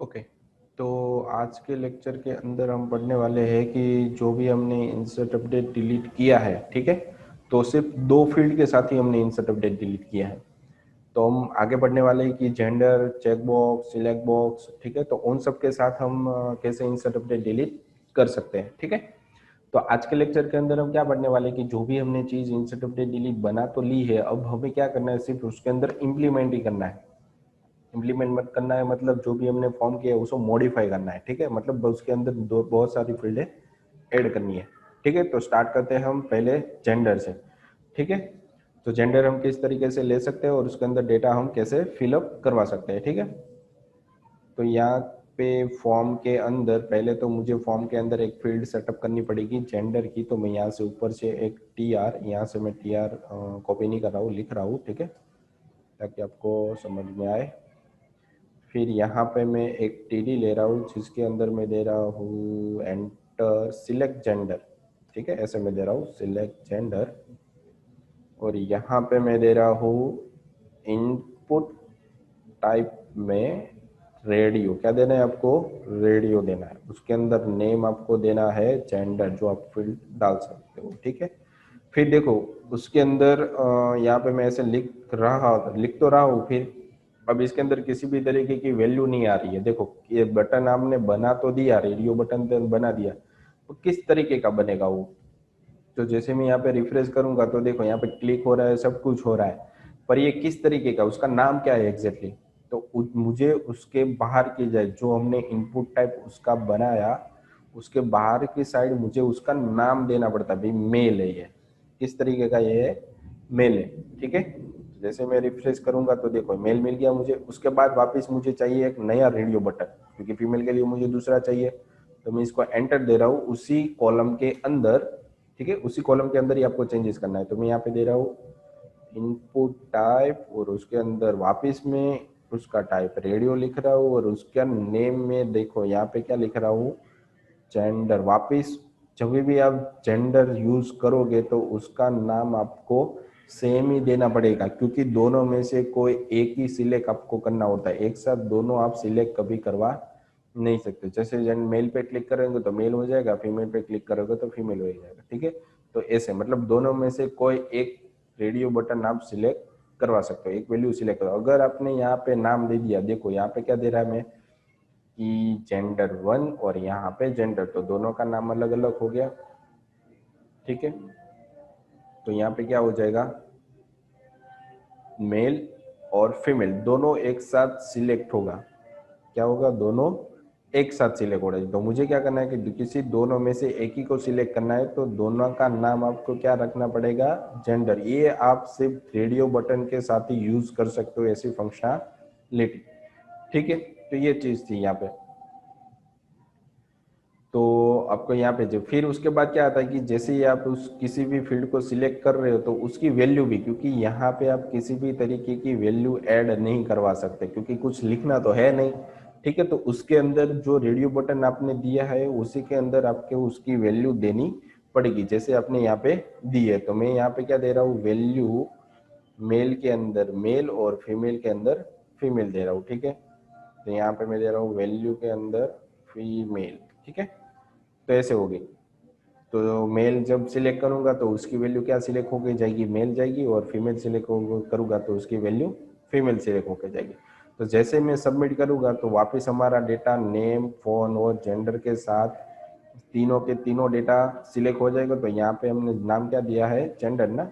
Okay. तो आज के लेक्चर के अंदर हम पढ़ने वाले हैं कि जो भी हमने इंसर्ट अपडेट डिलीट किया है, ठीक है, तो सिर्फ दो फील्ड के साथ ही हमने इंसर्ट अपडेट डिलीट किया है। तो हम आगे बढ़ने वाले हैं कि gender, check box, select box, ठीक है, तो उन सब के साथ हम कैसे इंसर्ट अपडेट डिलीट कर सकते हैं, ठीक है। तो आज के लेक्चर के अंदर हम क्या पढ़ने वाले हैं कि जो भी हमने चीज इंसर्ट अपडेट डिलीट बना तो ली है, अब हमें क्या करना है, सिर्फ उसके अंदर इम्प्लीमेंट ही करना है। इम्प्लीमेंट मत करना है मतलब जो भी हमने फॉर्म किया है उसको मॉडिफाई करना है, ठीक है, मतलब उसके अंदर दो बहुत सारी फील्डें ऐड करनी है, ठीक है। तो स्टार्ट करते हैं हम पहले जेंडर से, ठीक है। तो जेंडर हम किस तरीके से ले सकते हैं और उसके अंदर डेटा हम कैसे फिलअप करवा सकते हैं, ठीक है। तो यहाँ पे फॉर्म के अंदर पहले तो मुझे फॉर्म के अंदर एक फील्ड सेटअप करनी पड़ेगी जेंडर की। तो मैं यहाँ से ऊपर से एक टी आर, यहाँ से मैं टी आर कॉपी नहीं कर रहा हूँ, लिख रहा हूँ, ठीक है, ताकि आपको समझ में आए। फिर यहाँ पे मैं एक टीडी ले रहा हूँ जिसके अंदर मैं दे रहा हूँ एंटर सिलेक्ट जेंडर, ठीक है, ऐसे मैं दे रहा हूँ सिलेक्ट जेंडर। और यहाँ पे मैं दे रहा हूँ इनपुट टाइप में रेडियो, क्या देना है आपको, रेडियो देना है। उसके अंदर नेम आपको देना है जेंडर, जो आप फील्ड डाल सकते हो, ठीक है। फिर देखो उसके अंदर यहाँ पे मैं ऐसे लिख तो रहा हूँ, फिर अब इसके अंदर किसी भी तरीके की वैल्यू नहीं आ रही है। देखो ये बटन आपने बना तो दिया, रेडियो बटन तो बना दिया, तो किस तरीके का बनेगा वो। तो जैसे मैं यहाँ पे रिफ्रेश करूंगा तो देखो यहाँ पे क्लिक हो रहा है, सब कुछ हो रहा है, पर ये किस तरीके का, उसका नाम क्या है एग्जैक्टली। तो मुझे उसके बाहर की जाए जो हमने इनपुट टाइप उसका बनाया, उसके बाहर की साइड मुझे उसका नाम देना पड़ता है। भाई मेल है ये, किस तरीके का ये है, मेल है, ठीक है। जैसे मैं रिफ्रेश करूंगा तो देखो मेल मिल गया मुझे। उसके बाद वापस मुझे चाहिए एक नया रेडियो बटन, क्योंकि फीमेल के लिए मुझे दूसरा चाहिए। तो मैं इसको एंटर दे रहा हूँ उसी कॉलम के अंदर, ठीक है, उसी कॉलम के अंदर ही आपको चेंजेस करना है। तो मैं यहाँ पे दे रहा हूँ इनपुट टाइप और उसके अंदर वापस में उसका टाइप रेडियो लिख रहा हूँ और उसका नेम में देखो यहाँ पे क्या लिख रहा हूँ, जेंडर। वापस जब भी आप जेंडर यूज करोगे तो उसका नाम आपको सेम ही देना पड़ेगा, क्योंकि दोनों में से कोई एक ही सिलेक्ट आपको करना होता है। एक साथ दोनों आप सिलेक्ट कभी करवा नहीं सकते। जैसे मेल पे क्लिक करेंगे तो मेल हो जाएगा, फीमेल पे क्लिक करोगे तो फीमेल हो जाएगा, ठीक है। तो ऐसे मतलब दोनों में से कोई एक रेडियो बटन आप सिलेक्ट करवा सकते हो, एक वैल्यू सिलेक्ट करो। अगर आपने यहाँ पे नाम दे दिया, देखो यहाँ पे क्या दे रहा है मैं कि जेंडर 1 और यहाँ पे जेंडर, तो दोनों का नाम अलग अलग हो गया, ठीक है। तो यहाँ पे क्या हो जाएगा, मेल और फीमेल दोनों एक साथ सिलेक्ट होगा। क्या होगा, दोनों एक साथ सिलेक्ट हो रहा है। तो मुझे क्या करना है कि किसी दोनों में से एक ही को सिलेक्ट करना है, तो दोनों का नाम आपको क्या रखना पड़ेगा, जेंडर। ये आप सिर्फ रेडियो बटन के साथ ही यूज कर सकते हो, ऐसी फंक्शनलिटी, ठीक है। तो ये चीज थी यहाँ पे। तो आपको यहाँ पे जो फिर उसके बाद क्या आता है कि जैसे ही आप उस किसी भी फील्ड को सिलेक्ट कर रहे हो तो उसकी वैल्यू भी, क्योंकि यहाँ पे आप किसी भी तरीके की वैल्यू ऐड नहीं करवा सकते क्योंकि कुछ लिखना तो है नहीं, ठीक है। तो उसके अंदर जो रेडियो बटन आपने दिया है उसी के अंदर आपके उसकी वैल्यू देनी पड़ेगी, जैसे आपने यहाँ पे दी है। तो मैं यहाँ पे क्या दे रहा हूँ, वैल्यू मेल के अंदर मेल और फीमेल के अंदर फीमेल दे रहा हूँ, ठीक है। तो यहाँ पे मैं दे रहा हूँ वैल्यू के अंदर फीमेल, ठीक है। तो ऐसे होगी। तो मेल जब सिलेक्ट करूंगा तो उसकी वैल्यू क्या सिलेक्ट होके जाएगी, मेल जाएगी, और फीमेल सिलेक्ट करूंगा तो उसकी वैल्यू फीमेल सिलेक्ट होके जाएगी। तो जैसे मैं सबमिट करूंगा तो वापस हमारा डेटा नेम, फोन और जेंडर के साथ तीनों के तीनों डेटा सिलेक्ट हो जाएगा। तो यहाँ पे हमने नाम क्या दिया है, जेंडर ना।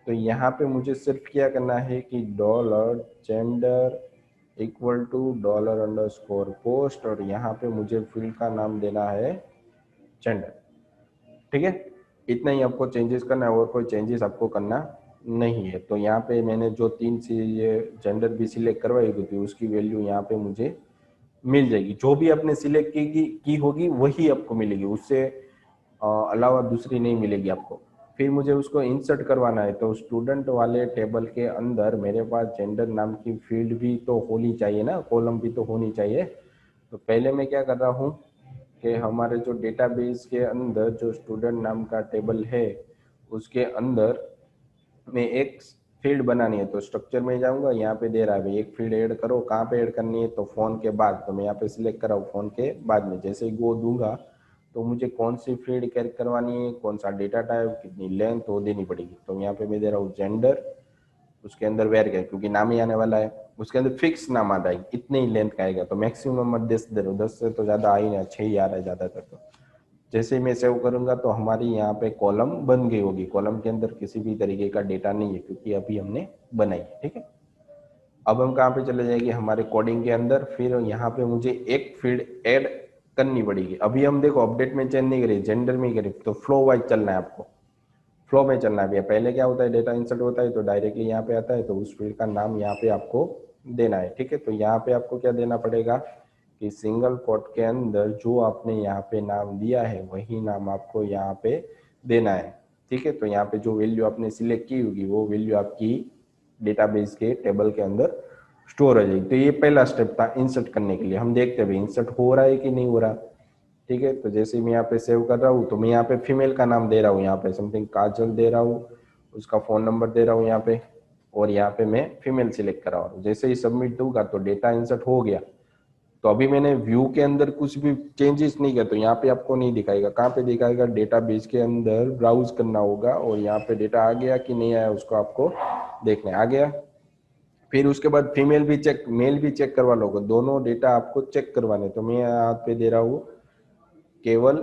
तो यहाँ पे मुझे सिर्फ क्या करना है कि dollar gender equal to dollar underscore post, और यहाँ पे मुझे फील्ड का नाम देना है जेंडर, ठीक है। इतना ही आपको चेंजेस करना है और कोई चेंजेस आपको करना नहीं है। तो यहाँ पे मैंने जो तीन चीजें जेंडर भी सिलेक्ट करवाई थी उसकी वैल्यू यहाँ पे मुझे मिल जाएगी। जो भी आपने सिलेक्ट की होगी वही आपको मिलेगी, उससे अलावा दूसरी नहीं मिलेगी आपको। फिर मुझे उसको इंसर्ट करवाना है, तो स्टूडेंट वाले टेबल के अंदर मेरे पास जेंडर नाम की फील्ड भी तो होनी चाहिए ना, कॉलम भी तो होनी चाहिए। तो पहले मैं क्या कर रहा हूँ कि हमारे जो डेटाबेस के अंदर जो स्टूडेंट नाम का टेबल है उसके अंदर मैं एक फील्ड बनानी है तो स्ट्रक्चर में जाऊंगा, यहाँ पे दे रहा है भाई एक फील्ड ऐड करो, कहाँ पे ऐड करनी है, तो फोन के बाद, तो मैं यहाँ पे सिलेक्ट कर रहा हूँ फोन के बाद में। जैसे ही गो दूंगा तो मुझे कौन सी फील्ड कैरी करवानी है, कौन सा डेटा टाइप, कितनी लेंथ वो देनी पड़ेगी। तो यहाँ पे मैं दे रहा हूँ जेंडर, उसके अंदर वेर का, क्योंकि नाम ही आने वाला है, उसके अंदर फिक्स नाम आ जाएगी, इतने ही लेंथ का आएगा। तो मैक्सिमम मत 10 दे रहा हूँ, 10 से तो ज्यादा आ ही नहीं, 6 ही आ रहा है ज्यादातर। तो जैसे ही मैं सेव करूंगा तो हमारी यहाँ पे कॉलम बन गई होगी, कॉलम के अंदर किसी भी तरीके का डेटा नहीं है क्योंकि अभी हमने बनाई है। ठीक है, अब हम कहाँ पे चले जाएंगे, हमारे कोडिंग के अंदर। फिर यहाँ पे मुझे एक फील्ड ऐड करनी पड़ेगी। अभी हम देखो अपडेट में चेंज नहीं करें, जेंडर में ही करें, तो फ्लो वाइज चलना है आपको, फ्लो में चलना है। पहले क्या होता है, डेटा इंसर्ट होता है तो डायरेक्टली यहाँ पे आता है, तो उस फील्ड का नाम यहाँ पे आपको देना है। ठीक है, तो यहाँ पे आपको क्या देना पड़ेगा कि सिंगल कोट के अंदर जो आपने यहाँ पे नाम दिया है वही नाम आपको यहाँ पे देना है। ठीक है, तो यहाँ पे जो वैल्यू आपने सिलेक्ट की होगी वो वैल्यू आपकी डेटाबेस के टेबल के अंदर स्टोर हो जाएगी। तो ये पहला स्टेप था इंसर्ट करने के लिए। हम देखते हैं इंसर्ट हो रहा है कि नहीं हो रहा। ठीक है, तो जैसे मैं यहाँ पे सेव कर रहा हूँ तो मैं यहाँ पे फीमेल का नाम दे रहा हूँ, यहाँ पे समथिंग काजल दे रहा हूँ, उसका फोन नंबर दे रहा हूँ यहाँ पे, और यहाँ पे मैं फीमेल सिलेक्ट करा हूँ। जैसे ही सबमिट दूंगा तो डेटा इंसर्ट हो गया। तो अभी मैंने व्यू के अंदर कुछ भी चेंजेस नहीं किया, तो यहाँ पे आपको नहीं दिखाएगा। कहाँ पे दिखाएगा, डेटाबेस के अंदर ब्राउज करना होगा और यहाँ पे डेटा आ गया कि नहीं आया उसको आपको देखना है। आ गया, फिर उसके बाद फीमेल भी चेक, मेल भी चेक करवा लोगे, दोनों डेटा आपको चेक करवाने। तो मैं यहाँ पे दे रहा हूँ केवल,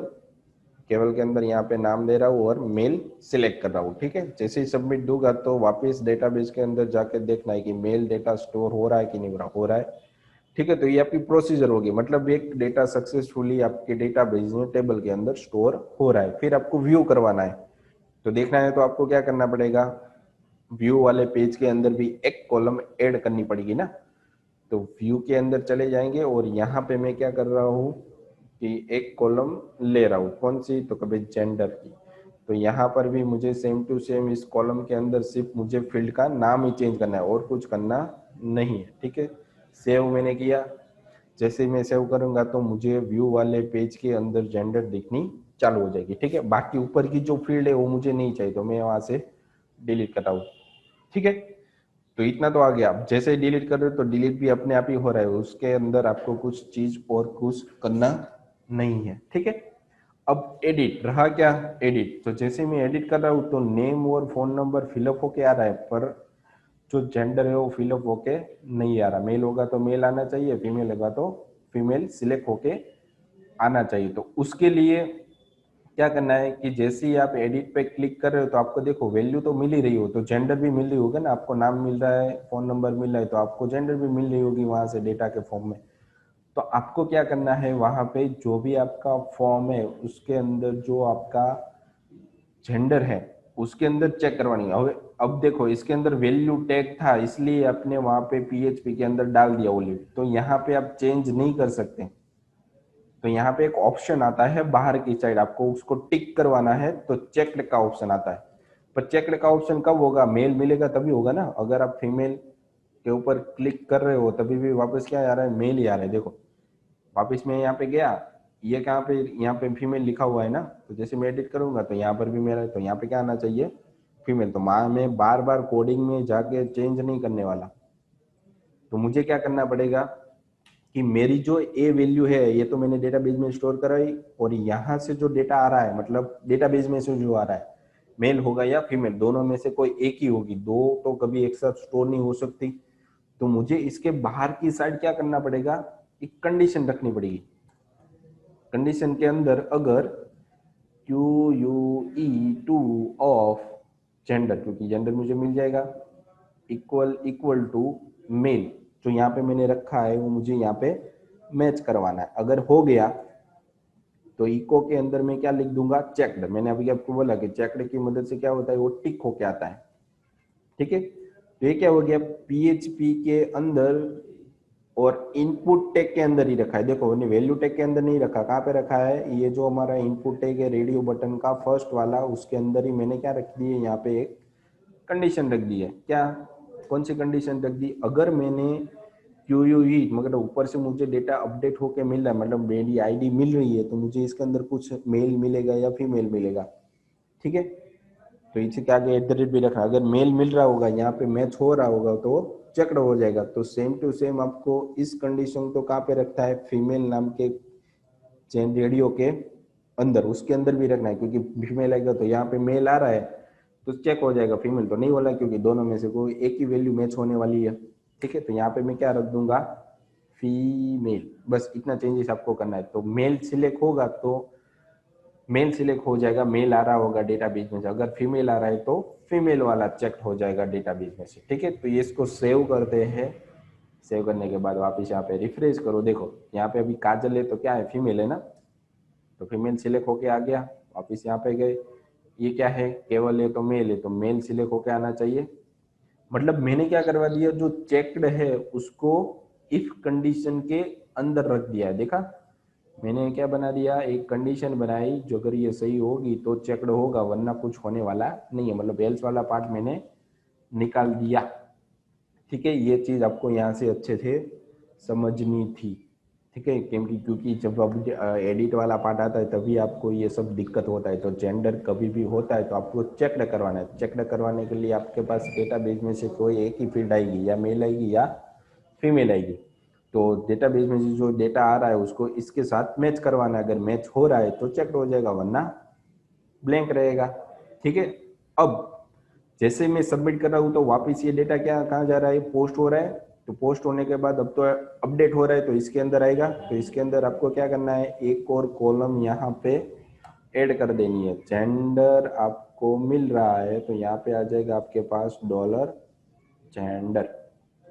केवल के अंदर यहाँ पे नाम दे रहा हूँ और मेल सिलेक्ट कर रहा हूँ। ठीक है, जैसे ही सबमिट दूंगा तो वापस डेटाबेस के अंदर जाके देखना है कि मेल डेटा स्टोर हो रहा है कि नहीं हो रहा है। ठीक है, तो ये आपकी प्रोसीजर होगी, मतलब एक डेटा सक्सेसफुली आपके डेटाबेस में टेबल के अंदर स्टोर हो रहा है। फिर आपको व्यू करवाना है, तो देखना है तो आपको क्या करना पड़ेगा, व्यू वाले पेज के अंदर भी एक कॉलम ऐड करनी पड़ेगी ना। तो व्यू के अंदर चले जाएंगे और यहाँ पे मैं क्या कर रहा हूँ कि एक कॉलम ले रहा हूँ, कौन सी, तो कभी जेंडर की। तो यहाँ पर भी मुझे सेम टू सेम इस कॉलम के अंदर सिर्फ मुझे फील्ड का नाम ही चेंज करना है और कुछ करना नहीं है। ठीक है, सेव मैंने किया। जैसे मैं सेव करूंगा तो मुझे व्यू वाले पेज के अंदर जेंडर दिखनी चालू हो जाएगी। ठीक है, बाकी ऊपर की जो फील्ड है वो मुझे नहीं चाहिए, तो मैं वहां से डिलीट करता हूँ। ठीक है, तो इतना तो आ गया। आप जैसे ही डिलीट कर रहे हो तो डिलीट भी अपने आप ही हो रहा है, उसके अंदर आपको कुछ चीज और कुछ करना नहीं है। ठीक है, अब एडिट रहा क्या, एडिट। तो जैसे मैं एडिट कर रहा हूँ तो नेम और फोन नंबर फिलअप होके आ रहा है, पर जो जेंडर है वो फिलअप होके नहीं आ रहा। मेल होगा तो मेल आना चाहिए, फीमेल होगा तो फीमेल सिलेक्ट होके आना चाहिए। तो उसके लिए क्या करना है कि जैसे ही आप एडिट पे क्लिक कर रहे हो तो आपको देखो वैल्यू तो मिल ही रही हो, तो जेंडर भी मिल रही होगी ना, आपको नाम मिल रहा है, फोन नंबर मिल रहा है, तो आपको जेंडर भी मिल रही होगी वहां से डेटा के फॉर्म में। तो आपको क्या करना है, वहां पे जो भी आपका फॉर्म है उसके अंदर जो आपका जेंडर है उसके अंदर चेक करवानी है। अब देखो इसके अंदर वैल्यू टैग था इसलिए आपने वहां पे पीएचपी के अंदर डाल दिया ओनली, तो यहाँ पे आप चेंज नहीं कर सकते। तो यहाँ पे एक ऑप्शन आता है बाहर की साइड, आपको उसको टिक करवाना है, तो चेक्ड का ऑप्शन आता है। पर चेक्ड का ऑप्शन कब होगा, मेल मिलेगा तभी होगा ना। अगर आप फीमेल के ऊपर क्लिक कर रहे हो तभी भी वापस क्या आ रहा है, मेल ही आ रहा है। देखो वापस मैं यहाँ पे गया, ये कहाँ पे, यहाँ पे फीमेल लिखा हुआ है ना, तो जैसे मैं एडिट करूंगा तो यहाँ पर भी मेरा, तो यहाँ पे क्या आना चाहिए, फीमेल। तो मैं बार बार कोडिंग में जाके चेंज नहीं करने वाला। तो मुझे क्या करना पड़ेगा कि मेरी जो ए वैल्यू है ये तो मैंने डेटाबेस में स्टोर कराई, और यहाँ से जो डेटा आ रहा है, मतलब डेटाबेस में से जो आ रहा है, मेल होगा या फीमेल, दोनों में से कोई एक ही होगी, दो तो कभी एक साथ स्टोर नहीं हो सकती। तो मुझे इसके बाहर की साइड क्या करना पड़ेगा, एक कंडीशन रखनी पड़ेगी। कंडीशन के अंदर अगर Q U E two of gender, क्योंकि जेंडर मुझे मिल जाएगा, इक्वल इक्वल टू मेल, जो यहाँ पे मैंने रखा है वो मुझे यहाँ पे मैच करवाना है। अगर हो गया तो इको के अंदर मैं क्या लिख दूंगा, चेक्ड। मैंने अभी आपको बोला कि चेक्ड की मदद से क्या होता है, वो टिक होके आता है। ठीक है, तो ये क्या हो गया, पीएचपी के अंदर और इनपुट टैग के अंदर ही रखा है। देखो मैंने वैल्यू टैग के अंदर नहीं रखा, कहाँ पे रखा है, ये जो हमारा इनपुट टैग है रेडियो बटन का फर्स्ट वाला, उसके अंदर ही मैंने क्या रख दी है, यहाँ पे एक कंडीशन रख दी है। क्या, कौन सी कंडीशन रख दी, अगर मैंने क्यू यू ई, मगर ऊपर से मुझे डेटा अपडेट होके मिल रहा है, मतलब मेरी आईडी मिल रही है, तो मुझे इसके अंदर कुछ मेल मिलेगा या फीमेल मिलेगा। ठीक है, तो इसी के आगे @ भी रखना। अगर मेल मिल रहा होगा, यहाँ पे मैच हो रहा होगा तो चेक्ड हो जाएगा। तो सेम टू सेम आपको इस कंडीशन को कहाँ पे रखता है, फीमेल नाम के चेन रेडियो के अंदर, उसके अंदर भी रखना है, क्योंकि फीमेल आएगा तो यहाँ पे मेल आ रहा है तो चेक हो जाएगा, फीमेल तो नहीं बोला, क्योंकि दोनों में से कोई एक ही वैल्यू मैच होने वाली है। ठीक है, तो यहाँ पे मैं क्या रख दूंगा, फीमेल, बस इतना चेंजेस आपको करना है। तो मेल सिलेक्ट होगा तो मेल सिलेक्ट हो जाएगा, मेल आ रहा होगा डेटाबेस में से, अगर फीमेल आ रहा है तो फीमेल वाला चेक हो जाएगा डेटाबेस में से। ठीक है, तो ये इसको सेव करते हैं। सेव करने के बाद वापस यहाँ पे रिफ्रेश करो, देखो यहाँ पे अभी काजल है तो क्या है, फीमेल है ना, तो फीमेल सिलेक्ट होके आ गया। वापस यहाँ पे गए, ये क्या है, केवल है तो मेल है, तो मेल सिलेक्ट होके आना चाहिए। मतलब मैंने क्या करवा दिया, जो चेक्ड है उसको इफ कंडीशन के अंदर रख दिया है। देखा, मैंने क्या बना दिया, एक कंडीशन बनाई, जो अगर ये सही होगी तो चेक्ड होगा, वरना कुछ होने वाला नहीं है। मतलब एल्स वाला पार्ट मैंने निकाल दिया। ठीक है, ये चीज आपको यहाँ से अच्छे से समझनी थी। ठीक है, क्योंकि जब अब एडिट वाला पार्ट आता है तभी आपको ये सब दिक्कत होता है। तो जेंडर कभी भी होता है तो आपको चेक्ड करवाना है। चेक्ड करवाने के लिए आपके पास डेटाबेस में से कोई एक ही फील्ड आएगी, या मेल आएगी या फीमेल आएगी। तो डेटाबेस में से जो डेटा आ रहा है उसको इसके साथ मैच करवाना है। अगर मैच हो रहा है तो चेक्ड हो जाएगा, वरना ब्लैंक रहेगा। ठीक है, अब जैसे मैं सबमिट कर रहा हूँ तो वापस ये डेटा क्या कहाँ जा रहा है, पोस्ट हो रहा है। तो पोस्ट होने के बाद अब तो अपडेट हो रहा है तो इसके अंदर आएगा। तो इसके अंदर आपको क्या करना है, एक और कॉलम यहाँ पे ऐड कर देनी है। जेंडर आपको मिल रहा है तो यहाँ पे आ जाएगा आपके पास डॉलर जेंडर।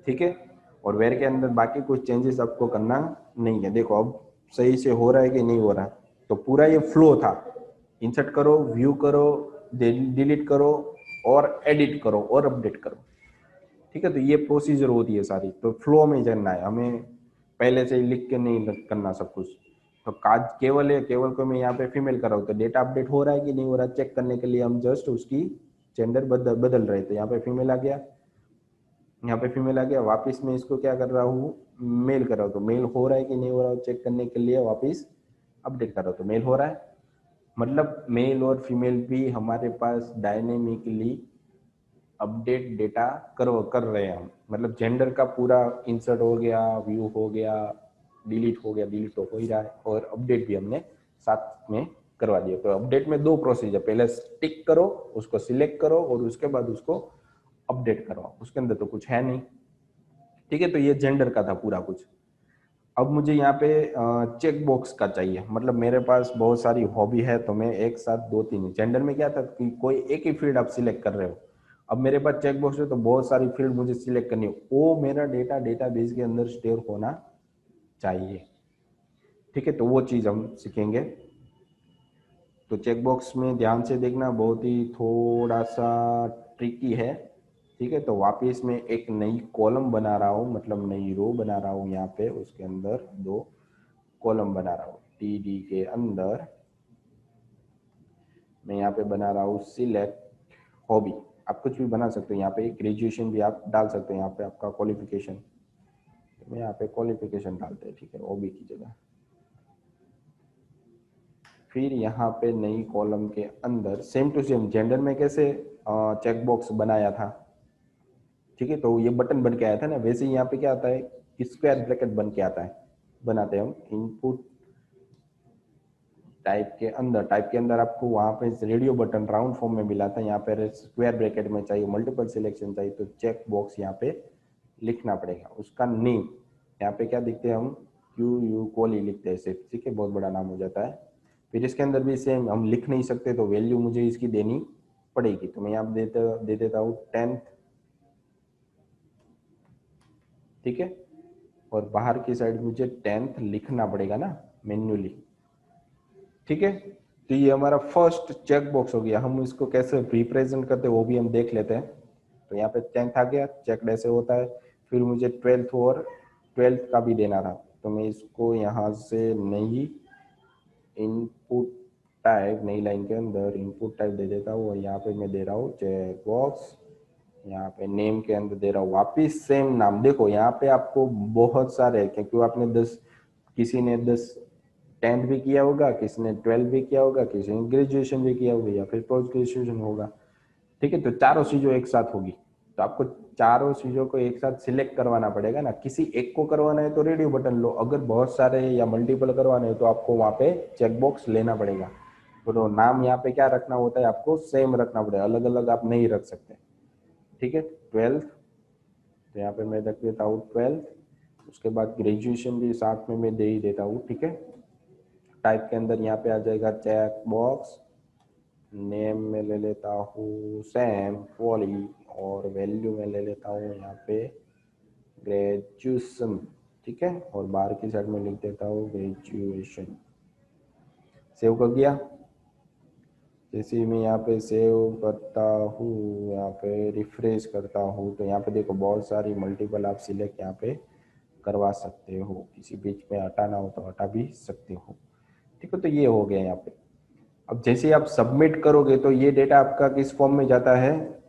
ठीक है, और वेर के अंदर बाकी कुछ चेंजेस आपको करना नहीं है। देखो अब सही से हो रहा है कि नहीं हो रहा। तो पूरा ये फ्लो था, इंसर्ट करो, व्यू करो, डिलीट करो और एडिट करो और अपडेट करो। ठीक है, तो ये प्रोसीजर होती है सारी। तो फ्लो में चलना है हमें, पहले से ही लिख के नहीं करना सब कुछ। तो काज केवल है, केवल को मैं यहाँ पे फीमेल कर रहा हूँ तो डेटा अपडेट हो रहा है कि नहीं हो रहा चेक करने के लिए हम जस्ट उसकी जेंडर बदल रहे। तो यहाँ पे फीमेल आ गया, यहाँ पे फीमेल आ गया। वापस मैं इसको क्या कर रहा हूँ, मेल कर रहा हूँ। तो मेल हो रहा है कि नहीं हो रहा चेक करने के लिए वापस अपडेट कर रहा हूँ, तो मेल हो रहा है। मतलब मेल और फीमेल भी हमारे पास डायनेमिकली अपडेट डेटा कर रहे हैं हम। मतलब जेंडर का पूरा इंसर्ट हो गया, व्यू हो गया, डिलीट हो गया, डिलीट तो हो ही रहा है, और अपडेट भी हमने साथ में करवा दिया। तो अपडेट में दो प्रोसीजर, पहले टिक करो, उसको सिलेक्ट करो और उसके बाद उसको अपडेट करवाओ। उसके अंदर तो कुछ है नहीं। ठीक है, तो ये जेंडर का था पूरा कुछ। अब मुझे यहाँ पे चेक बॉक्स का चाहिए। मतलब मेरे पास बहुत सारी हॉबी है तो मैं एक साथ दो तीन, जेंडर में क्या था कि कोई एक ही फील्ड आप सिलेक्ट कर रहे हो। अब मेरे पास चेक बॉक्स है तो बहुत सारी फील्ड मुझे सिलेक्ट करनी है, वो मेरा डेटा डेटाबेस के अंदर स्टोर होना चाहिए। ठीक है, तो वो चीज़ हम सीखेंगे। तो चेक बॉक्स में ध्यान से देखना, बहुत ही थोड़ा सा ट्रिकी है। ठीक है, तो वापस मैं एक नई कॉलम बना रहा हूँ, मतलब नई रो बना रहा हूँ यहाँ पे, उसके अंदर दो कॉलम बना रहा हूँ। टीडी के अंदर मैं यहाँ पे बना रहा हूँ सिलेक्ट हॉबी। आप कुछ भी बना सकते हो, यहाँ पे ग्रेजुएशन भी आप डाल सकते हो, यहाँ पे आपका क्वालिफिकेशन, मैं यहाँ पे क्वालिफिकेशन डालते हैं। ठीक है, हॉबी की जगह। फिर यहाँ पे नई कॉलम के अंदर सेम टू सेम जेंडर में कैसे चेक बॉक्स बनाया था, ठीक है, तो ये बटन बन के आया था ना, वैसे ही यहाँ पे क्या आता है, स्क्वायर ब्रैकेट बन के आता है। बनाते हैं हम इनपुट टाइप के अंदर आपको वहाँ पे रेडियो बटन राउंड फॉर्म में मिला था, यहाँ पे स्क्वायर ब्रैकेट में चाहिए, मल्टीपल सिलेक्शन चाहिए, तो चेक बॉक्स यहाँ पे लिखना पड़ेगा। उसका नेम यहाँ पे क्या दिखते हैं हम, क्यू यू कोली लिखते हैं सिर्फ। ठीक है, बहुत बड़ा नाम हो जाता है। फिर इसके अंदर भी सेम, हम लिख नहीं सकते तो वैल्यू मुझे इसकी देनी पड़ेगी। तो मैं यहाँ दे देता हूँ 10th। ठीक है, और बाहर की साइड मुझे 10th लिखना पड़ेगा ना मैन्युअली। ठीक है, तो ये हमारा फर्स्ट चेक बॉक्स हो गया। हम इसको कैसे रिप्रेजेंट करते हैं वो भी हम देख लेते हैं। तो यहाँ पे 10th आ गया, चेक ऐसे होता है। फिर मुझे 12th और 12th का भी देना था, तो मैं इसको यहाँ से नई इनपुट टाइप, नई लाइन के अंदर इनपुट टाइप दे देता हूँ, और यहाँ पे मैं दे रहा हूँ चेक बॉक्स। यहाँ पे नेम के अंदर दे रहा हूँ वापिस सेम नाम। देखो यहाँ पे आपको बहुत सारे, क्योंकि आपने 10, किसी ने 10th भी किया होगा, किसी ने 12th भी किया होगा, किसी ने ग्रेजुएशन भी किया होगा, या फिर पोस्ट ग्रेजुएशन होगा। ठीक है, तो चारों चीजों एक साथ होगी, तो आपको चारों चीजों को एक साथ सिलेक्ट करवाना पड़ेगा ना। किसी एक को करवाना है तो रेडियो बटन लो, अगर बहुत सारे या मल्टीपल करवाने हैं तो आपको वहां पे चेकबॉक्स लेना पड़ेगा। तो नाम यहाँ पे क्या रखना होता है, आपको सेम रखना पड़ेगा, अलग अलग आप नहीं रख सकते। ठीक है, 12th, तो यहाँ पे मैं रख देता हूँ 12th। उसके बाद ग्रेजुएशन भी साथ में मैं दे ही देता हूँ। ठीक है, टाइप के अंदर यहाँ पे आ जाएगा चेक बॉक्स, नेम में ले लेता हूँ सैम पॉली, और वैल्यू में ले लेता हूँ यहाँ पे ग्रेजुएशन। ठीक है, और बाहर की साइड में लिख देता हूँ ग्रेजुएशन। सेव कर दिया। जैसे ही मैं यहाँ पे सेव करता हूँ, यहाँ पे रिफ्रेश करता हूँ, तो यहाँ पे देखो बहुत सारी मल्टीपल आप सिलेक्ट यहाँ पे करवा सकते हो, किसी बीच में हटाना हो तो हटा भी सकते हो। ठीक है, तो ये हो गया यहाँ पे। अब जैसे ही आप सबमिट करोगे तो ये डेटा आपका किस फॉर्म में जाता है,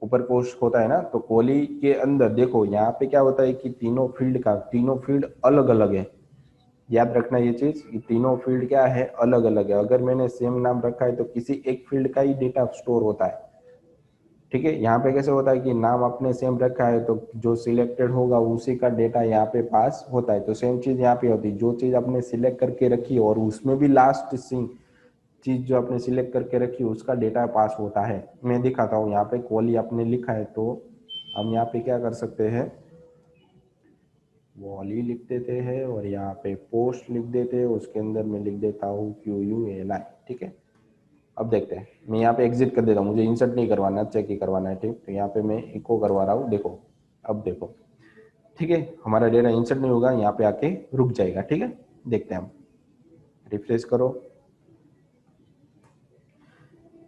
ऊपर पोस्ट होता है ना, तो कोली के अंदर देखो यहाँ पे क्या होता है कि तीनों फील्ड अलग अलग है। याद रखना ये चीज, ये तीनों फील्ड क्या है, अलग अलग है। अगर मैंने सेम नाम रखा है तो किसी एक फील्ड का ही डेटा स्टोर होता है। ठीक है, यहाँ पे कैसे होता है कि नाम आपने सेम रखा है तो जो सिलेक्टेड होगा उसी का डेटा यहाँ पे पास होता है। तो सेम चीज यहाँ पे होती है, जो चीज आपने सिलेक्ट करके रखी और उसमें भी लास्ट चीज जो आपने सिलेक्ट करके रखी उसका डेटा पास होता है। मैं दिखाता हूँ, यहाँ पे क्वाली आपने लिखा है तो हम यहाँ पे क्या कर सकते हैं, वॉली लिख देते हैं और यहाँ पे पोस्ट लिख देते हैं, उसके अंदर मैं लिख देता हूँ QULI। ठीक है, अब देखते हैं, मैं यहाँ पे एग्जिट कर देता हूँ, मुझे इंसर्ट नहीं करवाना, चेक ही करवाना है। ठीक, तो यहाँ पे मैं इको करवा रहा हूँ, देखो अब देखो। ठीक है, हमारा डेटा इंसर्ट नहीं होगा, यहाँ पे आके रुक जाएगा। ठीक है, देखते हैं हम, रिफ्रेश करो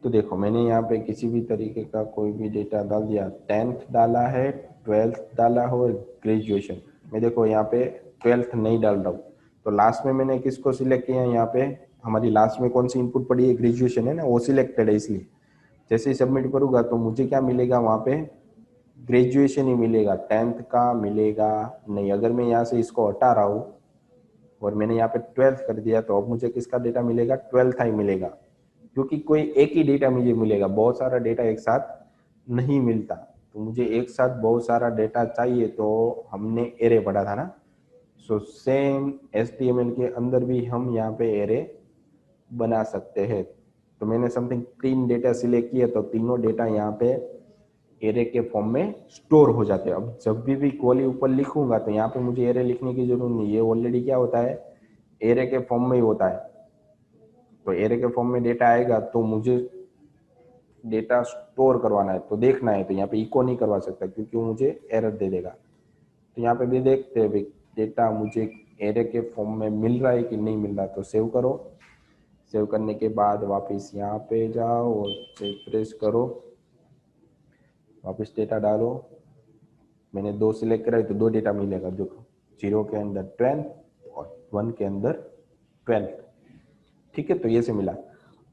तो देखो मैंने यहाँ पे किसी भी तरीके का कोई भी डेटा डाल दिया, 10th डाला है, 12th डाला हो और ग्रेजुएशन। मैं देखो यहाँ पे 12th नहीं डाल रहा हूँ, तो लास्ट में मैंने किसको सिलेक्ट किया, यहाँ पे हमारी लास्ट में कौन सी इनपुट पड़ी है, ग्रेजुएशन है ना, वो सिलेक्टेड है। इसलिए जैसे ही सबमिट करूंगा तो मुझे क्या मिलेगा, वहाँ पे ग्रेजुएशन ही मिलेगा, 10th का मिलेगा नहीं। अगर मैं यहाँ से इसको हटा रहा हूँ और मैंने यहाँ पे 12th कर दिया तो अब मुझे किसका डेटा मिलेगा, 12th ही मिलेगा, क्योंकि कोई एक ही डेटा मुझे मिलेगा, बहुत सारा डेटा एक साथ नहीं मिलता। तो मुझे एक साथ बहुत सारा डेटा चाहिए, तो हमने एरे पढ़ा था ना, सो सेम HTML के अंदर भी हम यहाँ पे एरे बना सकते हैं। तो मैंने समथिंग 3 डेटा सिलेक्ट किया तो तीनों डेटा यहाँ पे एरे के फॉर्म में स्टोर हो जाते हैं। अब जब भी क्वाली ऊपर लिखूंगा तो यहाँ पे मुझे एरे लिखने की जरूरत नहीं, ये ऑलरेडी क्या होता है, एरे के फॉर्म में ही होता है। तो एरे के फॉर्म में डेटा आएगा तो मुझे डेटा स्टोर करवाना है, तो देखना है, तो यहाँ पे इको नहीं करवा सकता क्योंकि वो मुझे एरर दे देगा। तो यहाँ पे भी देखते हैं भाई डेटा मुझे एरे के फॉर्म में मिल रहा है कि नहीं मिल रहा। तो सेव करो, सेव करने के बाद वापस यहाँ पे जाओ और रिफ्रेश करो, वापस डेटा डालो। मैंने 2 सिलेक्ट करा है तो 2 डेटा मिलेगा, जो 0 के अंदर 10th और 1 के अंदर 12th। ठीक है, तो ये से मिला।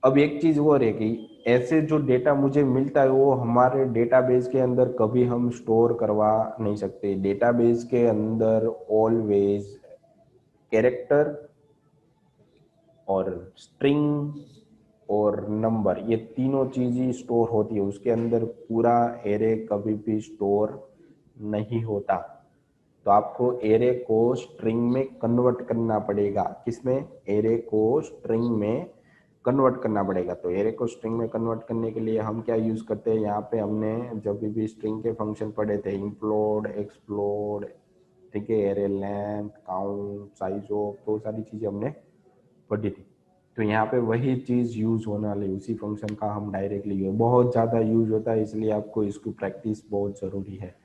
अब एक चीज और है कि ऐसे जो डेटा मुझे मिलता है वो हमारे डेटाबेस के अंदर कभी हम स्टोर करवा नहीं सकते। डेटाबेस के अंदर ऑलवेज कैरेक्टर और स्ट्रिंग और नंबर, ये तीनों चीज ही स्टोर होती है, उसके अंदर पूरा एरे कभी भी स्टोर नहीं होता। तो आपको एरे को स्ट्रिंग में कन्वर्ट करना पड़ेगा, किसमें, एरे को स्ट्रिंग में कन्वर्ट करना पड़ेगा। तो एरे को स्ट्रिंग में कन्वर्ट करने के लिए हम क्या यूज करते हैं, यहाँ पे हमने जब भी स्ट्रिंग के फंक्शन पढ़े थे, इंप्लोड, एक्सप्लोड, ठीक है, array length, count, size of, तो सारी चीजें हमने पढ़ी थी। तो यहाँ पे वही चीज यूज होने वाली, उसी फंक्शन का हम डायरेक्टली यूज, बहुत ज्यादा यूज होता है, इसलिए आपको इसको प्रैक्टिस बहुत जरूरी है।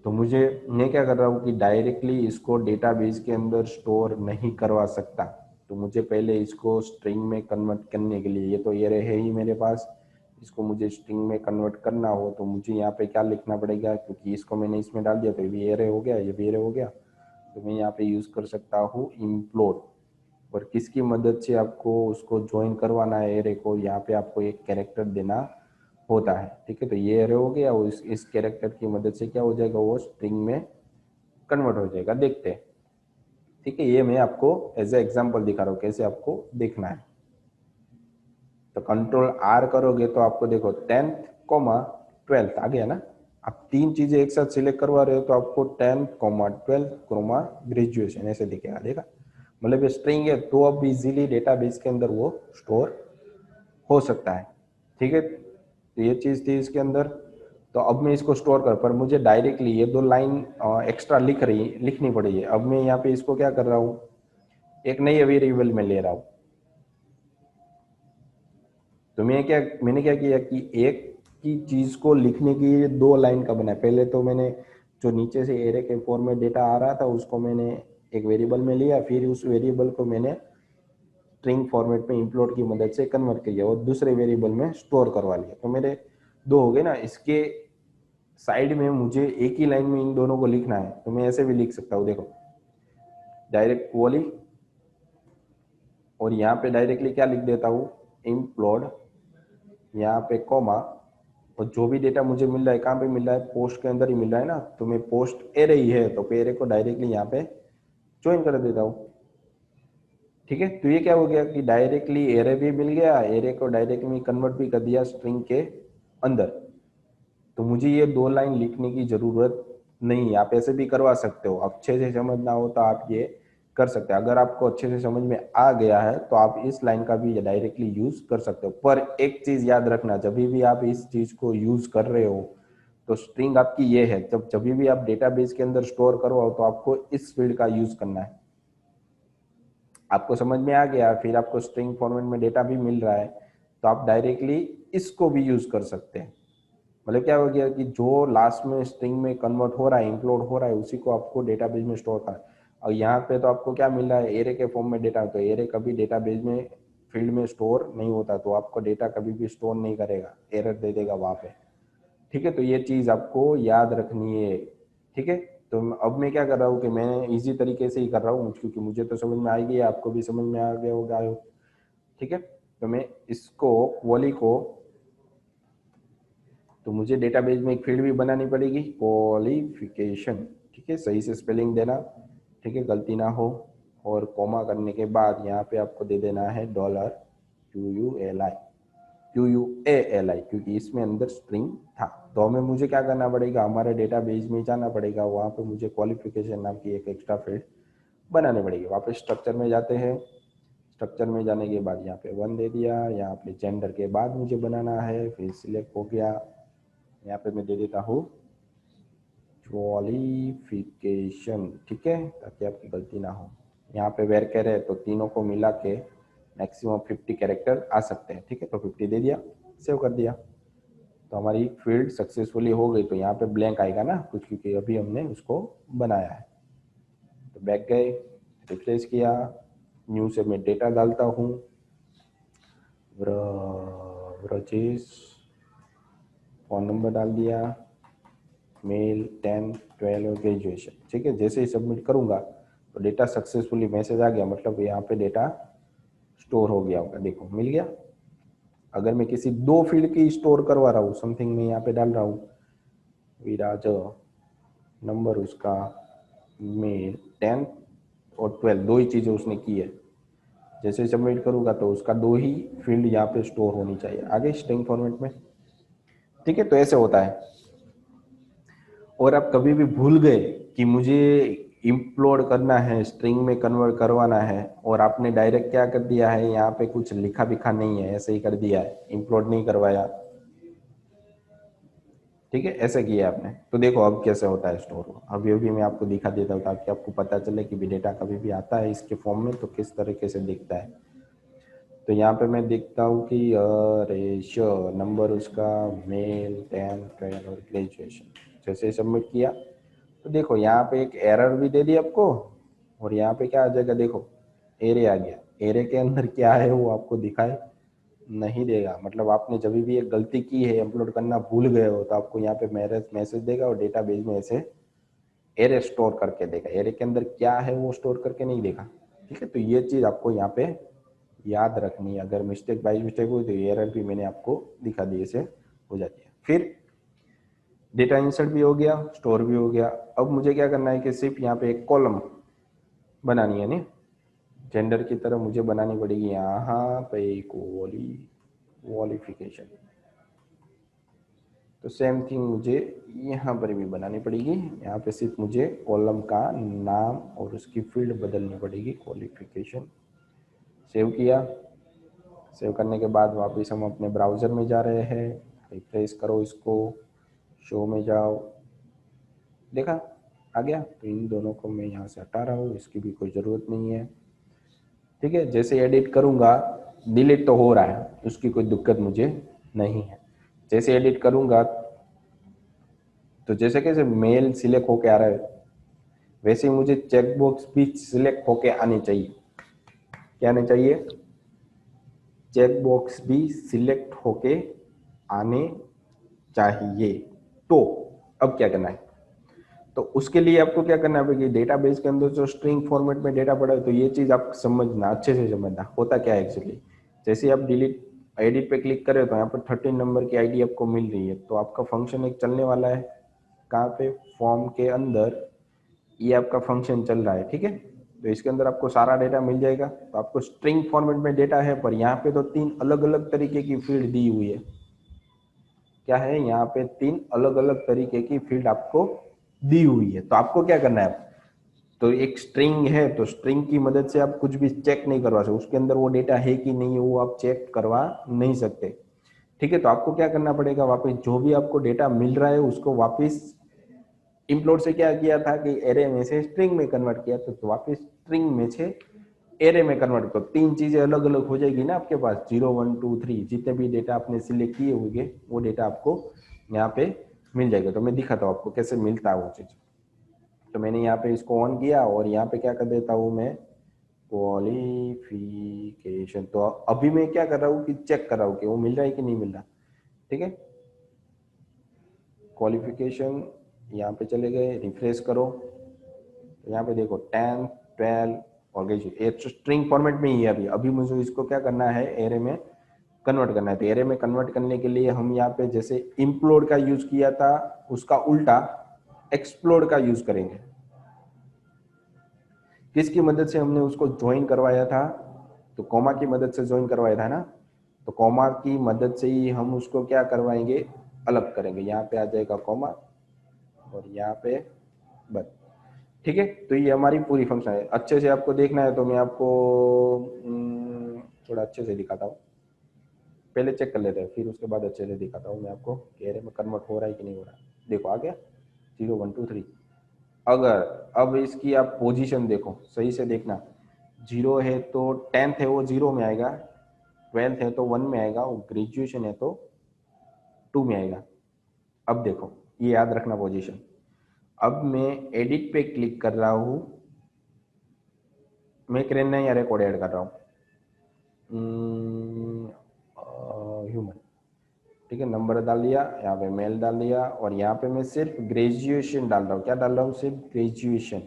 तो मैं क्या कर रहा हूँ कि डायरेक्टली इसको डेटाबेस के अंदर स्टोर नहीं करवा सकता, तो मुझे पहले इसको स्ट्रिंग में कन्वर्ट करने के लिए, ये तो ये रहे ही मेरे पास, इसको मुझे स्ट्रिंग में कन्वर्ट करना हो तो मुझे यहाँ पे क्या लिखना पड़ेगा, क्योंकि इसको मैंने इसमें डाल दिया तो ये भी एरे हो गया, ये भी एरे हो गया। तो मैं यहाँ पे यूज कर सकता हूँ इम्प्लोड, और किसकी मदद से आपको उसको ज्वाइन करवाना है एरे को, यहाँ पे आपको एक कैरेक्टर देना होता है। ठीक है, तो ये एरे हो गया, और इस कैरेक्टर की मदद से क्या हो जाएगा, वो स्ट्रिंग में कन्वर्ट हो जाएगा। देखते हैं। ठीक है, ये मैं आपको एज ए एग्जांपल दिखा रहा हूँ कैसे आपको देखना है। तो कंट्रोल आर करोगे तो आपको देखो 10th कॉमा 12th आ गया ना। आप तीन चीजें एक साथ सिलेक्ट करवा रहे हो तो आपको 10th comma 12th comma graduation ऐसे दिखेगा, देखा। मतलब ये स्ट्रिंग है तो अब इजीली डेटाबेस के अंदर वो स्टोर हो सकता है, ठीक है। तो ये चीज थी इसके अंदर। तो अब मैं इसको स्टोर कर, पर मुझे डायरेक्टली ये दो लाइन एक्स्ट्रा लिखनी पड़ी है। अब मैं यहाँ पे इसको क्या कर रहा हूँ, एक नई वेरिएबल में ले रहा हूँ। तो मैंने क्या किया कि एक की चीज को लिखने की ये दो लाइन का बनाया। पहले तो मैंने जो नीचे से एरे के फॉर्म में डेटा आ रहा था उसको मैंने एक वेरिएबल में लिया, फिर उस वेरिएबल को मैंने स्ट्रिंग फॉर्मेट में इंप्लोड की मदद से कन्वर्ट किया और दूसरे वेरिएबल में स्टोर करवा लिया। तो मेरे दो हो गए ना। इसके साइड में मुझे एक ही लाइन में इन दोनों को लिखना है तो मैं ऐसे भी लिख सकता हूँ, देखो डायरेक्ट क्वोली, और यहाँ पे डायरेक्टली क्या लिख देता हूँ, इम्प्लोड, यहाँ पे कॉमा, और जो भी डेटा मुझे मिल रहा है कहाँ पे मिल रहा है, पोस्ट के अंदर ही मिल रहा है ना। तो मैं पोस्ट एरे ही है तो एरे को डायरेक्टली यहाँ पे ज्वाइन कर देता हूँ, ठीक है। तो ये क्या हो गया कि डायरेक्टली एरे भी मिल गया, एरे को डायरेक्टली कन्वर्ट भी कर दिया स्ट्रिंग के अंदर। तो मुझे ये दो लाइन लिखने की जरूरत नहीं। आप ऐसे भी करवा सकते हो, अच्छे से समझना हो तो आप ये कर सकते हैं। अगर आपको अच्छे से समझ में आ गया है तो आप इस लाइन का भी डायरेक्टली यूज कर सकते हो। पर एक चीज याद रखना, जब भी आप इस चीज को यूज कर रहे हो तो स्ट्रिंग आपकी ये है, जब भी आप डेटाबेस के अंदर स्टोर करवाओ तो आपको इस फील्ड का यूज करना है। आपको समझ में आ गया, फिर आपको स्ट्रिंग फॉर्मेट में डेटा भी मिल रहा है तो आप डायरेक्टली इसको भी यूज कर सकते हैं। मतलब क्या हो गया कि जो लास्ट में स्ट्रिंग में कन्वर्ट हो रहा है, इंक्लूड हो रहा है, उसी को आपको डेटाबेस में स्टोर करना है। और यहाँ पे तो आपको क्या मिल रहा है, एरे के फॉर्म में डेटा। तो एरे कभी डेटाबेस में फील्ड में स्टोर नहीं होता, तो आपको डेटा कभी भी स्टोर नहीं करेगा, एरर दे देगा वहाँ पे, ठीक है। तो ये चीज़ आपको याद रखनी है, ठीक है। तो अब मैं क्या कर रहा हूँ कि मैं इजी तरीके से ही कर रहा हूँ क्योंकि मुझे तो समझ में आ गई है, आपको भी समझ में आ गया होगा, ठीक है। तो मैं इसको क्वाली को, तो मुझे डेटाबेस में एक फील्ड भी बनानी पड़ेगी, क्वालिफिकेशन, ठीक है, सही से स्पेलिंग देना, ठीक है, गलती ना हो। और कॉमा करने के बाद यहाँ पे आपको दे देना है $QUALI क्योंकि इसमें अंदर स्ट्रिंग था। तो हमें मुझे क्या करना पड़ेगा, हमारे डेटाबेस में जाना पड़ेगा, वहाँ पे मुझे क्वालिफिकेशन नाम की एक एक्स्ट्रा फील्ड बनाने पड़ेगी। वहाँ पे स्ट्रक्चर में जाते हैं, स्ट्रक्चर में जाने के बाद यहाँ पे 1 दे दिया, यहाँ पे जेंडर के बाद मुझे बनाना है, फिर सिलेक्ट हो गया, यहाँ पे मैं दे देता हूँ क्वालिफिकेशन, ठीक है, ताकि आपकी गलती ना हो। यहाँ पे वेर कैर है तो तीनों को मिला के मैक्सिमम 50 कैरेक्टर आ सकते हैं, ठीक है। तो 50 दे दिया, सेव कर दिया, तो हमारी फील्ड सक्सेसफुली हो गई। तो यहाँ पे ब्लैंक आएगा ना कुछ, क्योंकि अभी हमने उसको बनाया है। तो बैक गए, रिफ्रेश किया, न्यू से मैं डेटा डालता हूँ, ब्रजेश, फ़ोन नंबर डाल दिया, मेल, 10, 12 और ग्रेजुएशन, ठीक है। जैसे ही सबमिट करूंगा तो डेटा सक्सेसफुली मैसेज आ गया, मतलब यहाँ पे डेटा स्टोर हो गया होगा, देखो मिल गया। अगर मैं किसी दो फील्ड की स्टोर करवा रहा हूँ, समथिंग मैं यहाँ पे डाल रहा हूँ विराज, नंबर उसका, मेल, 10 और 12, दो ही चीज़ें उसने की है। जैसे ही सबमिट करूंगा तो उसका दो ही फील्ड यहाँ पे स्टोर होनी चाहिए आगे स्ट्रिंग फॉर्मेट में, ठीक है। तो ऐसे होता है। और आप कभी भी भूल गए कि मुझे इंप्लोड करना है, स्ट्रिंग में कन्वर्ट करवाना है, और आपने डायरेक्ट क्या कर दिया है, यहाँ पे कुछ लिखा बिखा नहीं है, ऐसे ही कर दिया है, इंप्लोड नहीं करवाया, ठीक है, ऐसे किया आपने। तो देखो अब कैसे होता है स्टोर। अभी अभी मैं आपको दिखा देता हूँ ताकि आपको पता चले कि भी डेटा कभी भी आता है इसके फॉर्म में तो किस तरीके से दिखता है। तो यहाँ पे मैं देखता हूँ कि रेशियो नंबर उसका, मेल, 10, 12 और ग्रेजुएशन। जैसे सबमिट किया तो देखो यहाँ पे एक एरर भी दे दी आपको, और यहाँ पे क्या आ जाएगा, देखो एरे आ गया। एरे के अंदर क्या है वो आपको दिखाई नहीं देगा, मतलब आपने जब भी एक गलती की है, अपलोड करना भूल गए हो, तो आपको यहाँ पे मैसेज देगा और डेटाबेस में ऐसे एरे स्टोर करके देगा। एरे के अंदर क्या है वो स्टोर करके नहीं देगा, ठीक है। तो ये चीज़ आपको यहाँ पे याद रखनी है। अगर मिस्टेक बाई मिस्टेक हुई तो एरर भी मैंने आपको दिखा दी, ऐसे हो जाती है। फिर डेटा इंसर्ट भी हो गया, स्टोर भी हो गया। अब मुझे क्या करना है कि सिर्फ यहाँ पे एक कॉलम बनानी है, नहीं जेंडर की तरह मुझे बनानी पड़ेगी यहाँ पे कॉली, क्वालिफिकेशन। तो सेम थिंग मुझे यहाँ पर भी बनानी पड़ेगी। यहाँ पे सिर्फ मुझे कॉलम का नाम और उसकी फील्ड बदलनी पड़ेगी, क्वालिफिकेशन। सेव किया। सेव करने के बाद वापस हम अपने ब्राउज़र में जा रहे हैं, रिफ्रेश करो इसको, शो में जाओ, देखा आ गया। तो इन दोनों को मैं यहाँ से हटा रहा हूँ, इसकी भी कोई ज़रूरत नहीं है। ठीक है, जैसे एडिट करूँगा डिलीट तो हो रहा है, उसकी कोई दिक्कत मुझे नहीं है। जैसे एडिट करूँगा तो जैसे कैसे मेल सिलेक्ट होके आ रहा है, वैसे ही मुझे चेकबॉक्स भी सिलेक्ट होके आनी चाहिए। क्या आने चाहिए? चेकबॉक्स भी सिलेक्ट होके आने चाहिए। तो अब क्या करना है? तो उसके लिए आपको क्या करना है कि डेटाबेस के अंदर जो स्ट्रिंग फॉर्मेट में डेटा पड़ा है, तो ये चीज़ आप समझना, अच्छे से समझना होता क्या है एक्चुअली। जैसे आप डिलीट एडिट पे क्लिक करें तो यहाँ पर 13 नंबर की आईडी आपको मिल रही है, तो आपका फंक्शन एक चलने वाला है। कहाँ पे? फॉर्म के अंदर ये आपका फंक्शन चल रहा है। ठीक है, तो इसके अंदर आपको सारा डेटा मिल जाएगा। तो आपको स्ट्रिंग फॉर्मेट में डेटा है, पर यहाँ पे तो 3 अलग अलग तरीके की फील्ड दी हुई है। क्या है? यहाँ पे 3 अलग अलग तरीके की फील्ड आपको दी हुई है। तो आपको क्या करना है? तो एक स्ट्रिंग है, तो स्ट्रिंग की मदद से आप कुछ भी चेक नहीं करवा सकते, उसके अंदर वो डेटा है कि नहीं है वो आप चेक करवा नहीं सकते। ठीक है, तो आपको क्या करना पड़ेगा, वापस जो भी आपको डेटा मिल रहा है उसको वापस इम्प्लोड से क्या किया था कि एरे में से स्ट्रिंग में कन्वर्ट किया, तो वापस स्ट्रिंग में से एरे में कन्वर्ट करो। 3 चीजें अलग अलग हो जाएगी ना आपके पास, 0 1 2 3 जितने भी डेटा आपने सिलेक्ट किए होंगे वो डेटा आपको यहाँ पे मिल जाएगा। तो मैं दिखाता हूँ आपको कैसे मिलता है वो चीज। तो मैंने यहाँ पे इसको ऑन किया और यहाँ पे क्या कर देता हूँ मैं, क्वालिफिकेशन। तो अभी मैं क्या कर रहा हूँ कि चेक कर रहा हूँ कि वो मिल रहा है कि नहीं मिल रहा। ठीक है, क्वालिफिकेशन यहाँ पे चले गए, रिफ्रेश करो तो यहाँ पे देखो 10 12 और ग्रेजुएट स्ट्रिंग फॉर्मेट में ही है। अभी अभी मुझे इसको क्या करना है, एरे में कन्वर्ट करना है। तो एरे में कन्वर्ट करने के लिए हम यहाँ पे जैसे इम्प्लोड का यूज किया था उसका उल्टा एक्सप्लोड का यूज करेंगे। किसकी मदद से हमने उसको ज्वाइन करवाया था? तो कॉमा की मदद से ज्वाइन करवाया था ना। तो कॉमा की मदद से ही हम उसको क्या करवाएंगे, अलग करेंगे। यहाँ पे आ जाएगा कॉमा और यहाँ पे बस। ठीक है, तो ये हमारी पूरी फंक्शन है। अच्छे से आपको देखना है तो मैं आपको थोड़ा अच्छे से दिखाता हूँ। पहले चेक कर लेते हैं, फिर उसके बाद अच्छे से दिखाता हूँ मैं आपको कि एरे में कन्वर्ट हो रहा है कि नहीं हो रहा है। देखो आ गया 0 1 2 3। अगर अब इसकी आप पोजीशन देखो, सही से देखना, 0 है तो 10th है वो 0 में आएगा, 12th है तो 1 में आएगा और ग्रेजुएशन है तो 2 में आएगा। अब देखो ये याद रखना पोजीशन। अब मैं एडिट पे क्लिक कर रहा हूँ, मैं क्रेन या रिकॉर्ड ऐड कर रहा हूँ, ह्यूमन। ठीक है, नंबर डाल दिया, यहाँ पे मेल डाल दिया और यहाँ पे मैं सिर्फ ग्रेजुएशन डाल रहा हूँ। क्या डाल रहा हूँ? सिर्फ ग्रेजुएशन।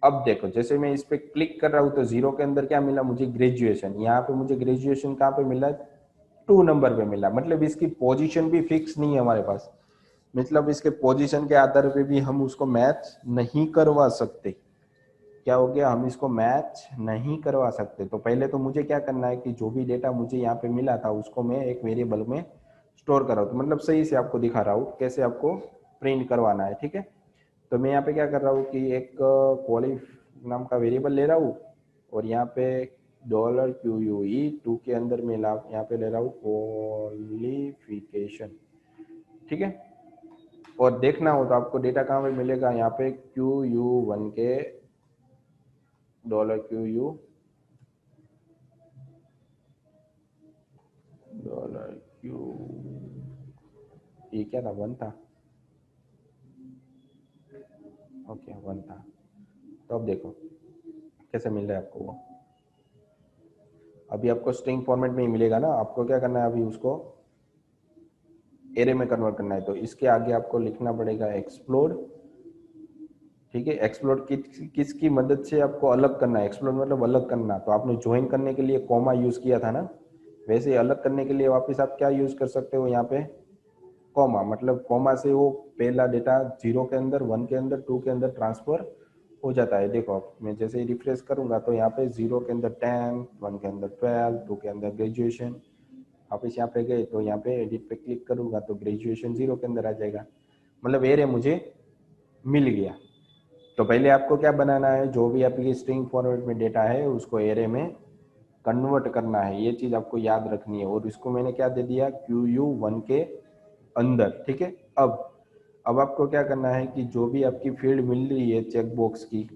अब देखो जैसे मैं इस पे क्लिक कर रहा हूँ तो 0 के अंदर क्या मिला मुझे? ग्रेजुएशन। यहाँ पे मुझे ग्रेजुएशन कहाँ पे मिला? 2 नंबर पे मिला। मतलब इसकी पोजीशन भी फिक्स नहीं है हमारे पास, मतलब इसके पोजीशन के आधार पे भी हम उसको मैच नहीं करवा सकते। क्या हो गया? हम इसको मैच नहीं करवा सकते। तो पहले तो मुझे क्या करना है कि जो भी डेटा मुझे यहाँ पे मिला था उसको मैं एक वेरिएबल में स्टोर कर रहा हूँ। तो मतलब सही से आपको दिखा रहा हूँ कैसे आपको प्रिंट करवाना है। ठीक है, तो मैं यहाँ पे क्या कर रहा हूँ कि एक क्वालिफ नाम का वेरिएबल ले रहा हूँ और यहाँ पे $QUE2 के अंदर मैं यहाँ पे ले रहा हूँ क्वालिफिकेशन। ठीक है, और देखना हो तो आपको डेटा कहाँ पे मिलेगा, यहाँ पे QU1 के $QU $Q, ये क्या था? 1 था। ओके 1 था। तो अब देखो कैसे मिल रहा है आपको वो। अभी आपको स्ट्रिंग फॉर्मेट में ही मिलेगा ना। आपको क्या करना है, अभी उसको एरे में कन्वर्ट करना है। तो इसके आगे आपको लिखना पड़ेगा एक्सप्लोड। ठीक है, एक्सप्लोड किसकी मदद से आपको अलग करना है? एक्सप्लोड मतलब अलग करना। तो आपने ज्वाइन करने के लिए कॉमा यूज किया था ना, वैसे अलग करने के लिए वापस आप क्या यूज कर सकते हो? यहाँ पे कॉमा। मतलब कॉमा से वो पहला डेटा 0 के अंदर, 1 के अंदर, 2 के अंदर ट्रांसफर हो जाता है। देखो अब मैं जैसे ही रिफ्रेश करूंगा तो यहाँ पे 0 के अंदर 10, 1 के अंदर 12, 2 के अंदर ग्रेजुएशन, वापस यहाँ पे गए तो यहाँ पे एडिट पे क्लिक करूँगा तो ग्रेजुएशन 0 के अंदर आ जाएगा, मतलब एरे मुझे मिल गया। तो पहले आपको क्या बनाना है, जो भी आपकी स्ट्रिंग फॉर्मेट में डेटा है उसको एरे में कन्वर्ट करना है, ये चीज़ आपको याद रखनी है। और इसको मैंने क्या दे दिया, QU1 के अंदर, ठीक है। अब आपको क्या करना है कि जो भी आपकी फील्ड मिल रही है चेक बॉक्स की,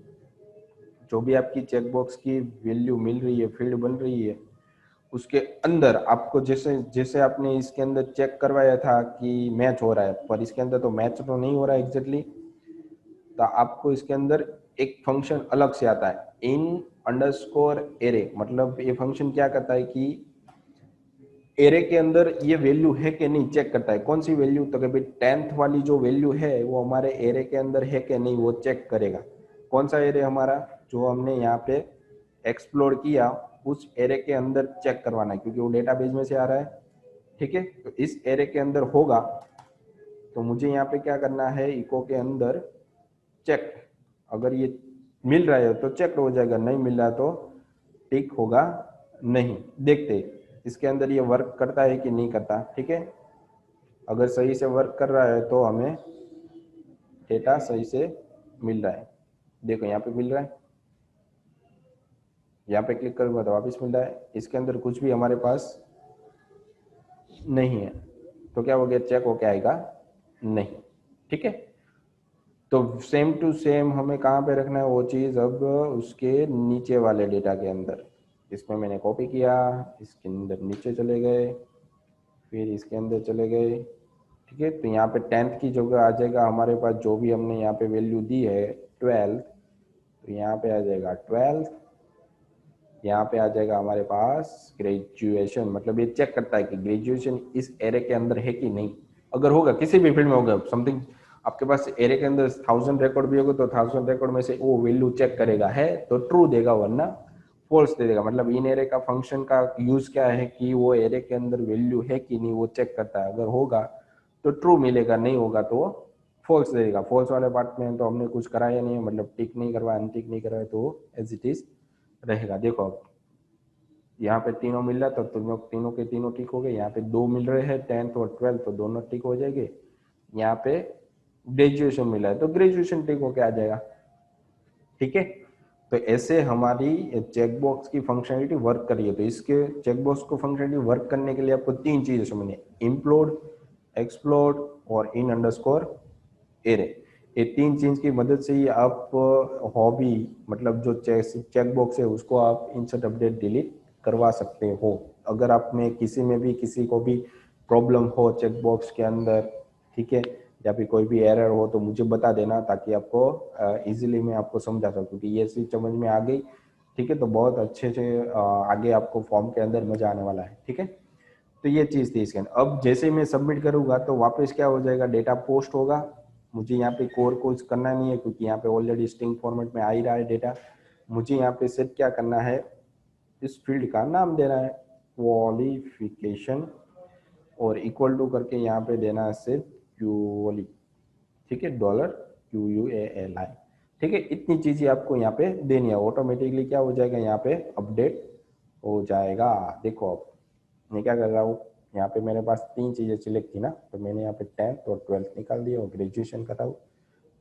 जो भी आपकी चेक बॉक्स की वैल्यू मिल रही है, फील्ड बन रही है, उसके अंदर आपको जैसे जैसे आपने इसके अंदर चेक करवाया था कि मैच हो रहा है, पर इसके अंदर तो मैच तो नहीं हो रहा है एग्जैक्टली, तो आपको इसके अंदर एक फंक्शन अलग से आता है, इन अंडरस्कोर एरे। मतलब ये फंक्शन क्या करता है कि एरे के अंदर ये वैल्यू है कि नहीं चेक करता है। कौन सी वैल्यू, तो कि भाई 10th वाली जो वैल्यू है वो हमारे एरे के अंदर है कि नहीं, वो चेक करेगा। कौन सा एरे हमारा, जो हमने यहाँ पे एक्सप्लोर किया उस एरे के अंदर चेक करवाना है, क्योंकि वो डेटाबेस में से आ रहा है, ठीक है। तो इस एरे के अंदर होगा तो मुझे यहाँ पे क्या करना है, इको के अंदर चेक, अगर ये मिल रहा है तो चेक हो जाएगा, नहीं मिल रहा तो टिक होगा नहीं। देखते इसके अंदर ये वर्क करता है कि नहीं करता, ठीक है। अगर सही से वर्क कर रहा है तो हमें डेटा सही से मिल रहा है। देखो यहाँ पे मिल रहा है, यहाँ पे क्लिक करूंगा तो वापस मिल रहा है। इसके अंदर कुछ भी हमारे पास नहीं है तो क्या हो गया, चेक होके आएगा नहीं, ठीक है। तो सेम टू सेम हमें कहाँ पे रखना है वो चीज़, अब उसके नीचे वाले डेटा के अंदर। इसमें मैंने कॉपी किया, इसके अंदर नीचे चले गए, फिर इसके अंदर चले गए, ठीक है। तो यहाँ पे 10th की जगह आ जाएगा हमारे पास जो भी हमने यहाँ पे वैल्यू दी है 12th, तो यहाँ पे आ जाएगा 12th। यहाँ पे आ जाएगा हमारे पास ग्रेजुएशन, मतलब ये चेक करता है कि ग्रेजुएशन इस एरे के अंदर है कि नहीं। अगर होगा, किसी भी फील्ड में होगा समथिंग, आपके पास एरे के अंदर 1000 रिकॉर्ड भी होगा तो 1000 रिकॉर्ड में से वो वैल्यू चेक करेगा, है तो ट्रू देगा, वरना फॉल्स दे देगा। मतलब इन एरे का फंक्शन का यूज क्या है कि वो एरे के अंदर वैल्यू है कि नहीं वो चेक करता है। अगर होगा तो ट्रू मिलेगा, नहीं होगा तो फॉल्स देगा। फॉल्स वाले पार्ट में तो हमने कुछ कराया नहीं है, मतलब टिक नहीं करवाया, अनटिक नहीं करवाया, तो एज इट इज रहेगा। देखो अब यहाँ पे तीनों मिल रहा है तो तीनों के तीनों टिक हो गए। यहाँ पे 2 मिल रहे हैं 10th और 12th, तो दोनों टिक हो जाएंगे। यहाँ पे ग्रेजुएशन मिला है तो ग्रेजुएशन टिक होके आ जाएगा, ठीक है। तो ऐसे हमारी चेकबॉक्स की फंक्शनलिटी वर्क कर रही है। तो इसके चेकबॉक्स को फंक्शनलिटी वर्क करने के लिए आपको 3 चीजें समझनी है, इम्प्लोड, एक्सप्लोड और इन अंडरस्कोर एरे। ये 3 चीज की मदद से ही आप हॉबी, मतलब जो चेक बॉक्स है उसको आप इंसर्ट अपडेट डिलीट करवा सकते हो। अगर आप में किसी में भी किसी को भी प्रॉब्लम हो चेक बॉक्स के अंदर, ठीक है, या फिर कोई भी एरर हो तो मुझे बता देना, ताकि आपको इजीली मैं आपको समझा सकूँ। क्योंकि ये चीज समझ में आ गई, ठीक है, तो बहुत अच्छे से आगे आपको फॉर्म के अंदर मजा आने वाला है, ठीक है। तो ये चीज़ थी इसके अंदर। अब जैसे ही मैं सबमिट करूंगा तो वापस क्या हो जाएगा, डेटा पोस्ट होगा। मुझे यहाँ पे कोर कुछ करना नहीं है क्योंकि यहाँ पे ऑलरेडी स्ट्रिंग फॉर्मेट में आ ही रहा है डेटा। मुझे यहाँ पे सेट क्या करना है, इस फील्ड का नाम देना है क्वालिफिकेशन और इक्वल टू करके यहाँ पे देना है सिर्फ क्यूअली, ठीक है, $QUALI, ठीक है। इतनी चीजें आपको यहाँ पे देनी है, ऑटोमेटिकली क्या हो जाएगा, यहाँ पे अपडेट हो जाएगा। देखो अब मैं क्या कर रहा हूँ, यहाँ पे मेरे पास 3 चीजें सिलेक्ट थी ना, तो मैंने यहाँ पे 10th और 12th निकाल दिया और ग्रेजुएशन कर रहा हूँ,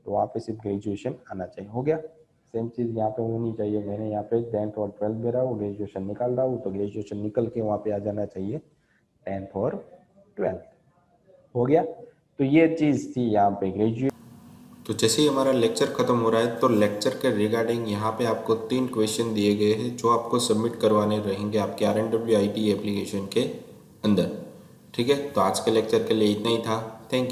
तो वहाँ पे सिर्फ ग्रेजुएशन आना चाहिए, हो गया। सेम चीज़ यहाँ पे होनी चाहिए, मैंने यहाँ पे 10th और 12th दे रहा हूँ, ग्रेजुएशन निकाल रहा हूँ, तो ग्रेजुएशन निकल के वहाँ पे आ जाना चाहिए 10th और 12th, हो गया। तो ये चीज़ थी यहाँ पे ग्रेजुएशन। तो जैसे ही हमारा लेक्चर ख़त्म हो रहा है तो लेक्चर के रिगार्डिंग यहाँ पे आपको 3 क्वेश्चन दिए गए हैं जो आपको सबमिट करवाने रहेंगे आपके RNWIT एप्लीकेशन के अंदर, ठीक है। तो आज के लेक्चर के लिए इतना ही था, थैंक यू।